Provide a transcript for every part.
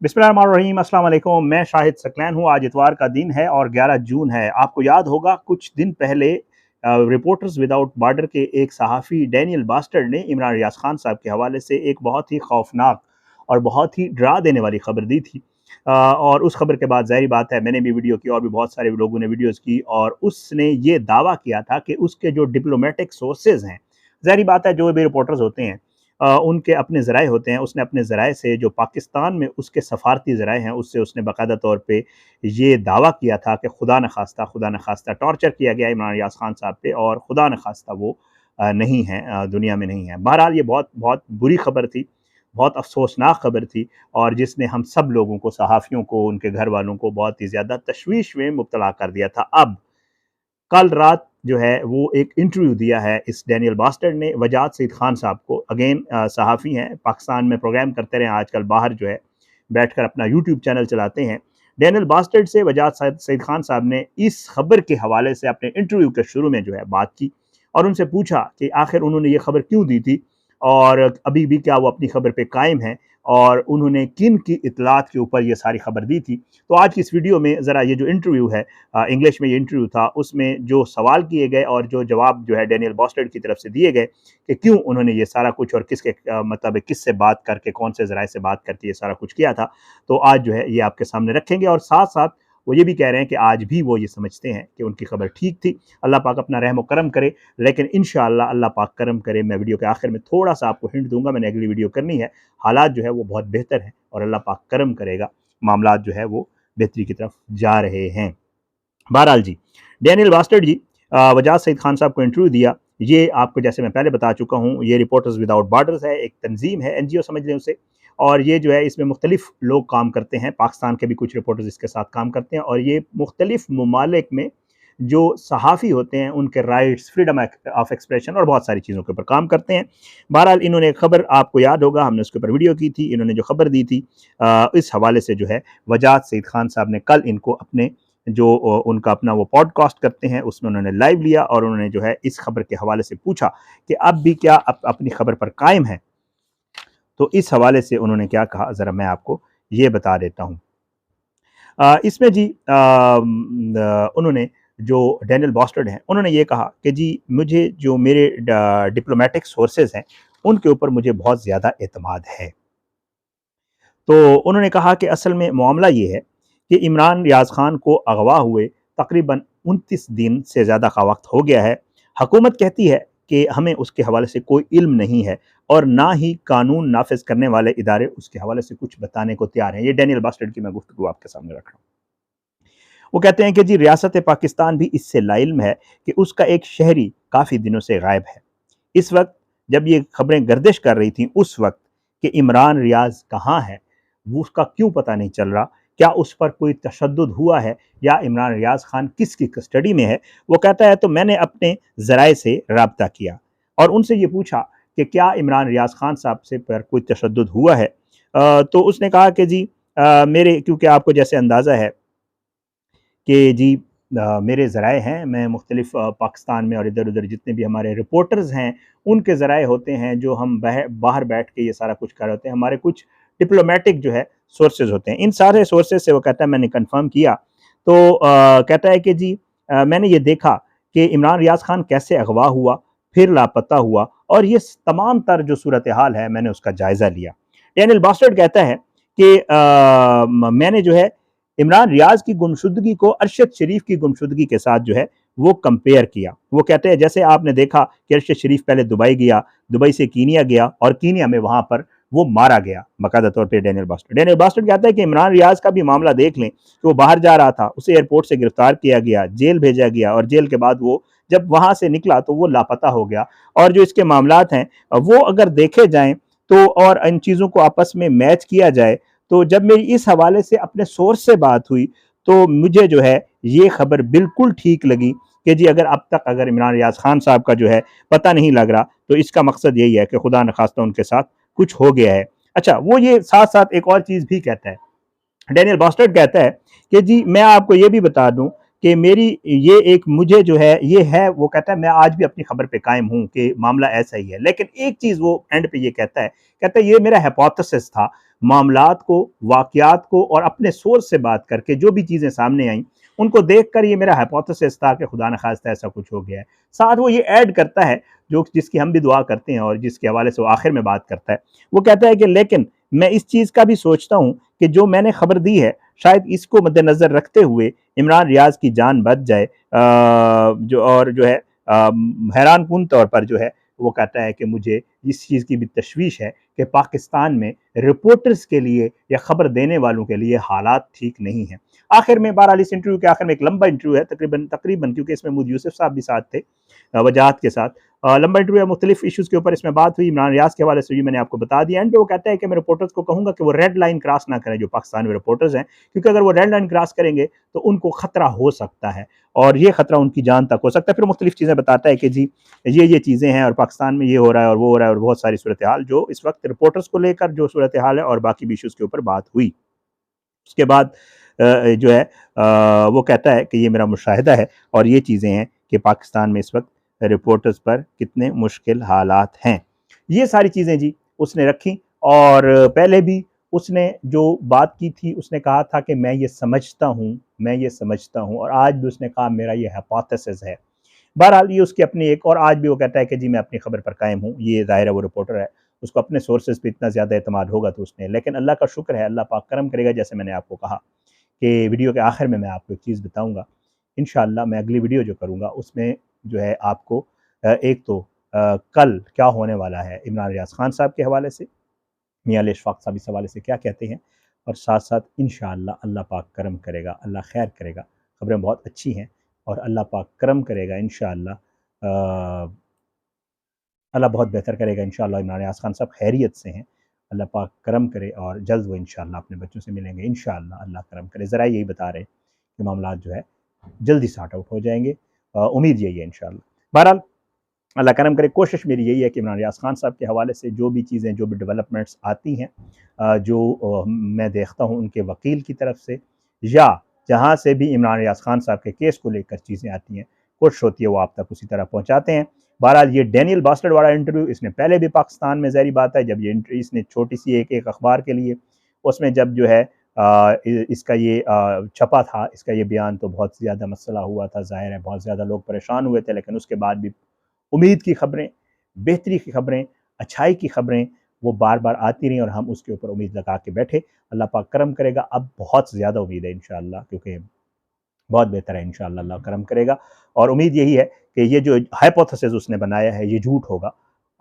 बिस्मिल्लाहिर्रहमानिर्रहीम, अस्सलाम वालेकुम। मैं शाहिद सकलैन हूँ। आज इतवार का दिन है और 11 जून है। आपको याद होगा कुछ दिन पहले रिपोर्टर्स विदाउट बॉर्डर के एक सहाफ़ी डैनियल बास्टर्ड ने इमरान रियाज खान साहब के हवाले से एक बहुत ही खौफनाक और बहुत ही डरा देने वाली खबर दी थी। और उस खबर के बाद ज़ाहिर बात है मैंने भी वीडियो की और भी बहुत सारे लोगों ने वीडियोज़ की और उसने ये दावा किया था कि उसके जो डिप्लोमेटिक सोर्सेज़ हैं, ज़ाहिर बात है जो भी रिपोर्टर्स होते हैं उनके अपने ज़राए होते हैं। उसने अपने ज़राए से जो पाकिस्तान में उसके सफारती ज़राए हैं उससे उसने बाकायदा तौर पे ये दावा किया था कि खुदा न खास्ता टॉर्चर किया गया इमरान रियाज खान साहब पे और खुदा न खास्ता वो नहीं हैं, दुनिया में नहीं हैं। बहरहाल ये बहुत बहुत बुरी खबर थी, बहुत अफसोसनाक खबर थी और जिसने हम सब लोगों को, सहाफ़ियों को, उनके घर वालों को बहुत ही ज़्यादा तशवीश में मुब्तला कर दिया था। अब कल रात जो है वो एक इंटरव्यू दिया है इस डैनियल बास्टर्ड ने वजाहत सईद खान साहब को। अगेन सहाफ़ी हैं, पाकिस्तान में प्रोग्राम करते रहे, आजकल बाहर जो है बैठकर अपना यूट्यूब चैनल चलाते हैं। डैनियल बास्टर्ड से वजाहत सईद खान साहब ने इस खबर के हवाले से अपने इंटरव्यू के शुरू में जो है बात की और उनसे पूछा कि आखिर उन्होंने ये खबर क्यों दी थी और अभी भी क्या वो अपनी खबर पे कायम हैं और उन्होंने किन की इतलात के ऊपर ये सारी खबर दी थी। तो आज की इस वीडियो में ज़रा ये जो इंटरव्यू है, इंग्लिश में ये इंटरव्यू था, उसमें जो सवाल किए गए और जो जवाब जो है डैनियल बास्टर्ड की तरफ से दिए गए कि क्यों उन्होंने ये सारा कुछ और किसके मतलब किससे बात करके, कौन से ज़राए से बात करके ये सारा कुछ किया था, तो आज जो है ये आपके सामने रखेंगे। और साथ साथ वो ये भी कह रहे हैं कि आज भी वो ये समझते हैं कि उनकी खबर ठीक थी। अल्लाह पाक अपना रहम व करम करे, लेकिन इंशाअल्लाह अल्लाह पाक करम करे। मैं वीडियो के आखिर में थोड़ा सा आपको हिंट दूंगा, मैंने अगली वीडियो करनी है। हालात जो है वो बहुत बेहतर है और अल्लाह पाक करम करेगा, मामलात जो है वो बेहतरी की तरफ जा रहे हैं। बहरहाल जी, डैनियल बास्टर्ड जी वजाहत सईद खान साहब को इंटरव्यू दिया। ये आपको जैसे मैं पहले बता चुका हूँ, ये रिपोर्टर्स विदाउट बॉर्डर्स है, एक तंजीम है, NGO समझ लें उसे। और ये जो है इसमें मुख्तलिफ लोग काम करते हैं, पाकिस्तान के भी कुछ रिपोर्टर्स इसके साथ काम करते हैं और ये मुख्तलिफ ममालिक में जो सहाफ़ी होते हैं उनके राइट्स, फ्रीडम ऑफ एक्सप्रेशन और बहुत सारी चीज़ों के ऊपर काम करते हैं। बहरहाल इन्होंने एक खबर, आपको याद होगा हमने उसके ऊपर वीडियो की थी, इन्होंने जो खबर दी थी इस हवाले से जो है वजाहत सईद खान साहब ने कल इनको अपने जो उनका अपना वो पॉडकास्ट करते हैं उसमें उन्होंने लाइव लिया और उन्होंने जो है इस खबर के हवाले से पूछा कि अब भी क्या अपनी खबर पर कायम है। तो इस हवाले से उन्होंने क्या कहा, ज़रा मैं आपको ये बता देता हूँ। इसमें जी उन्होंने, जो डैनियल बास्टर्ड हैं, उन्होंने ये कहा कि जी मुझे जो मेरे डिप्लोमेटिक सोर्सेज हैं उनके ऊपर मुझे बहुत ज़्यादा एतमाद है। तो उन्होंने कहा कि असल में मामला ये है कि इमरान रियाज खान को अगवा हुए तकरीबन 29 दिन से ज़्यादा का वक्त हो गया है। हुकूमत कहती है कि हमें उसके हवाले से कोई इल्म नहीं है और ना ही कानून नाफिज करने वाले इदारे उसके हवाले से कुछ बताने को तैयार हैं। ये डैनियल बास्टर्ड की मैं गुफ्तगू आपके सामने रख रहा हूँ। वो कहते हैं कि जी रियासत पाकिस्तान भी इससे लाइल्म है कि उसका एक शहरी काफ़ी दिनों से गायब है। इस वक्त जब ये खबरें गर्दिश कर रही थी उस वक्त कि इमरान रियाज कहाँ है, वो उसका क्यों पता नहीं चल रहा, क्या उस पर कोई तशद्दुद हुआ है या इमरान रियाज खान किसकी कस्टडी में है। वो कहता है तो मैंने अपने ज़राए से रब्ता किया और उनसे ये पूछा कि क्या इमरान रियाज खान साहब से पर कोई तशद्दुद हुआ है। तो उसने कहा कि जी मेरे, क्योंकि आपको जैसे अंदाज़ा है कि जी मेरे ज़राए हैं, मैं मुख्तलिफ़ पाकिस्तान में और इधर-उधर जितने भी हमारे रिपोर्टर्स हैं, उनके ज़राए होते हैं जो हम बाहर बैठ के ये सारा कुछ कर रहे होते हैं। हमारे कुछ डिप्लोमेटिक जो है सोर्सेज़ होते हैं। इन सारे सोर्सेज़ से वो कहता है मैंने कन्फ़र्म किया। तो कहता है कि जी मैंने ये देखा कि इमरान रियाज़ खान कैसे अगवा हुआ, फिर लापता हुआ और ये तमाम तर जो सूरत हाल है मैंने उसका जायज़ा लिया। डैनियल बास्टर्ड कहता है कि मैंने जो है इमरान रियाज की गुमशुदगी को अरशद शरीफ की गुमशुदगी के साथ जो है वो कंपेयर किया। वो कहते हैं जैसे आपने देखा कि अरशद शरीफ पहले दुबई गया, दुबई से कीनिया गया और कीनिया में वहां पर वो मारा गया बाकायदा तौर पे। डैनियल बास्टर्ड कहता है कि इमरान रियाज का भी मामला देख लें कि वो बाहर जा रहा था, उसे एयरपोर्ट से गिरफ्तार किया गया, जेल भेजा गया और जेल के बाद वो जब वहां से निकला तो वो लापता हो गया। और जो इसके मामलात हैं वो अगर देखे जाएं तो और इन चीज़ों को आपस में मैच किया जाए तो जब मेरी इस हवाले से अपने सोर्स से बात हुई तो मुझे जो है ये खबर बिल्कुल ठीक लगी कि जी अगर अब तक अगर इमरान रियाज खान साहब का जो है पता नहीं लग रहा तो इसका मकसद यही है कि खुदा न खास्ता उनके साथ कुछ हो गया है। अच्छा, वो ये साथ साथ एक और चीज़ भी कहता है, डैनियल बास्टर्ड कहता है कि जी मैं आपको ये भी बता दूं कि मेरी ये एक मुझे जो है ये है, वो कहता है मैं आज भी अपनी खबर पे कायम हूं कि मामला ऐसा ही है। लेकिन एक चीज़ वो एंड पे ये कहता है ये मेरा हाइपोथेसिस था, معاملات کو، واقعات کو اور اپنے سورس سے بات کر کے جو بھی چیزیں سامنے آئیں ان کو دیکھ کر یہ میرا ہائپوتھیسس تھا کہ خدا نخواستہ ایسا کچھ ہو گیا ہے۔ ساتھ وہ یہ ایڈ کرتا ہے جس کی ہم بھی دعا کرتے ہیں اور جس کے حوالے سے وہ آخر میں بات کرتا ہے، وہ کہتا ہے کہ لیکن میں اس چیز کا بھی سوچتا ہوں کہ جو میں نے خبر دی ہے شاید اس کو مد نظر رکھتے ہوئے عمران ریاض کی جان بچ جائے، جو ہے حیران کن طور پر جو ہے وہ کہتا ہے کہ مجھے اس چیز کی بھی تشویش ہے کہ پاکستان میں رپورٹرز کے لیے یا خبر دینے والوں کے لیے حالات ٹھیک نہیں ہیں۔ آخر میں بہرحال اس انٹرویو کے آخر میں ایک لمبا انٹرویو ہے تقریباً کیونکہ اس میں مود یوسف صاحب بھی ساتھ تھے وجاہت کے ساتھ، لمبا انٹرویو ہے، مختلف ایشوز کے اوپر اس میں بات ہوئی، عمران ریاض کے حوالے سے بھی میں نے آپ کو بتا دیا۔ اینڈ پہ وہ کہتا ہے کہ میں رپورٹرز کو کہوں گا کہ وہ ریڈ لائن کراس نہ کریں جو پاکستان میں رپورٹرز ہیں، کیونکہ اگر وہ ریڈ لائن کراس کریں گے تو ان کو خطرہ ہو سکتا ہے اور یہ خطرہ ان کی جان تک ہو سکتا ہے۔ پھر مختلف چیزیں بتاتا ہے کہ جی یہ چیزیں ہیں اور پاکستان میں یہ ہو رہا ہے اور وہ ہو رہا ہے اور بہت ساری صورتحال جو اس وقت رپورٹرز کو لے کر جو صورتحال ہے اور باقی بھی ایشوز کے اوپر بات ہوئی۔ اس کے بعد جو ہے وہ کہتا ہے کہ یہ میرا مشاہدہ ہے اور یہ چیزیں ہیں کہ پاکستان میں اس وقت رپورٹرز پر کتنے مشکل حالات ہیں۔ یہ ساری چیزیں جی اس نے رکھی اور پہلے بھی اس نے جو بات کی تھی اس نے کہا تھا کہ میں یہ سمجھتا ہوں اور آج بھی اس نے کہا میرا یہ ہائپوتھیسس ہے۔ بہرحال یہ اس کی اپنی ایک، اور آج بھی وہ کہتا ہے کہ جی میں اپنی خبر پر قائم ہوں، یہ ظاہر ہے وہ رپورٹر ہے، اس کو اپنے سورسز پہ اتنا زیادہ اعتماد ہوگا تو اس نے، لیکن اللہ کا شکر ہے اللہ پاک کرم کرے گا، جیسے میں نے آپ کو کہا کہ ویڈیو کے آخر میں آپ کو ایک چیز بتاؤں گا انشاءاللہ، میں اگلی ویڈیو جو کروں گا اس میں جو ہے آپ کو ایک تو کل کیا ہونے والا ہے عمران ریاض خان صاحب کے حوالے سے، میاں علی اشفاق صاحب اس حوالے سے کیا کہتے ہیں، اور ساتھ ساتھ انشاءاللہ اللہ پاک کرم کرے گا، اللہ خیر کرے گا، خبریں بہت اچھی ہیں اور اللہ پاک کرم کرے گا انشاءاللہ، اللہ بہت بہتر کرے گا انشاءاللہ۔ عمران ریاض خان صاحب خیریت سے ہیں، اللہ پاک کرم کرے اور جلد وہ انشاءاللہ اپنے بچوں سے ملیں گے انشاءاللہ، اللہ کرم کرے۔ ذرا یہی بتا رہے کہ معاملات جو ہے جلدی سارٹ آؤٹ ہو جائیں گے، امید یہی ہے انشاءاللہ۔ بہرحال اللہ کرم کرے، کوشش میری یہی ہے کہ عمران ریاض خان صاحب کے حوالے سے جو بھی چیزیں، جو بھی ڈیولپمنٹس آتی ہیں، جو میں دیکھتا ہوں ان کے وکیل کی طرف سے یا جہاں سے بھی عمران ریاض خان صاحب کے کیس کو لے کر چیزیں آتی ہیں، کوشش ہوتی ہے وہ آپ تک اسی طرح پہنچاتے ہیں۔ بہرحال یہ ڈینیل باسٹرڈ والا انٹرویو اس نے پہلے بھی پاکستان میں ظاہری بات ہے جب یہ انٹرویو اس نے چھوٹی سی ایک اخبار کے لیے، اس میں جب جو ہے اس کا یہ چھپا تھا، اس کا یہ بیان، تو بہت زیادہ مسئلہ ہوا تھا، ظاہر ہے بہت زیادہ لوگ پریشان ہوئے تھے، لیکن اس کے بعد بھی امید کی خبریں، بہتری کی خبریں، اچھائی کی خبریں وہ بار بار آتی رہیں اور ہم اس کے اوپر امید لگا کے بیٹھے۔ اللہ پاک کرم کرے گا، اب بہت زیادہ امید ہے انشاءاللہ، کیونکہ بہت بہتر ہے انشاءاللہ، اللہ کرم کرے گا، اور امید یہی ہے کہ یہ جو ہائپوتھیسس اس نے بنایا ہے یہ جھوٹ ہوگا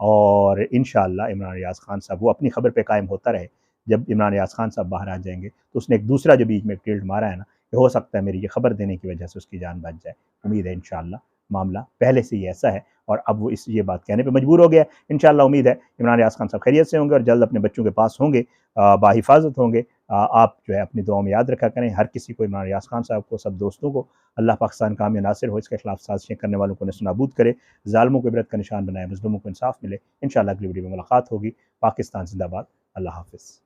اور انشاءاللہ عمران ریاض خان صاحب وہ اپنی خبر پہ قائم ہوتا رہے۔ جب عمران ریاض خان صاحب باہر آ جائیں گے تو اس نے ایک دوسرا جو بیچ میں ٹیلڈ مارا ہے نا، کہ ہو سکتا ہے میری یہ خبر دینے کی وجہ سے اس کی جان بچ جائے، امید ہے انشاءاللہ معاملہ پہلے سے ہی ایسا ہے اور اب وہ یہ بات کہنے پہ مجبور ہو گیا۔ انشاءاللہ امید ہے عمران ریاض خان صاحب خیریت سے ہوں گے اور جلد اپنے بچوں کے پاس ہوں گے، باحفاظت ہوں گے۔ آپ جو ہے اپنی دعاؤں میں یاد رکھا کریں ہر کسی کو، عمران ریاض خان صاحب کو، سب دوستوں کو، اللہ پاکستان کامیاب ناصر ہو، اس کے خلاف سازشیں کرنے والوں کو نصب نابود کرے، ظالموں کو عبرت کا نشان بنائے، مظلوموں کو انصاف ملے۔ انشاءاللہ اگلی ویڈیو میں ملاقات ہوگی۔ پاکستان زندہ باد، اللہ حافظ۔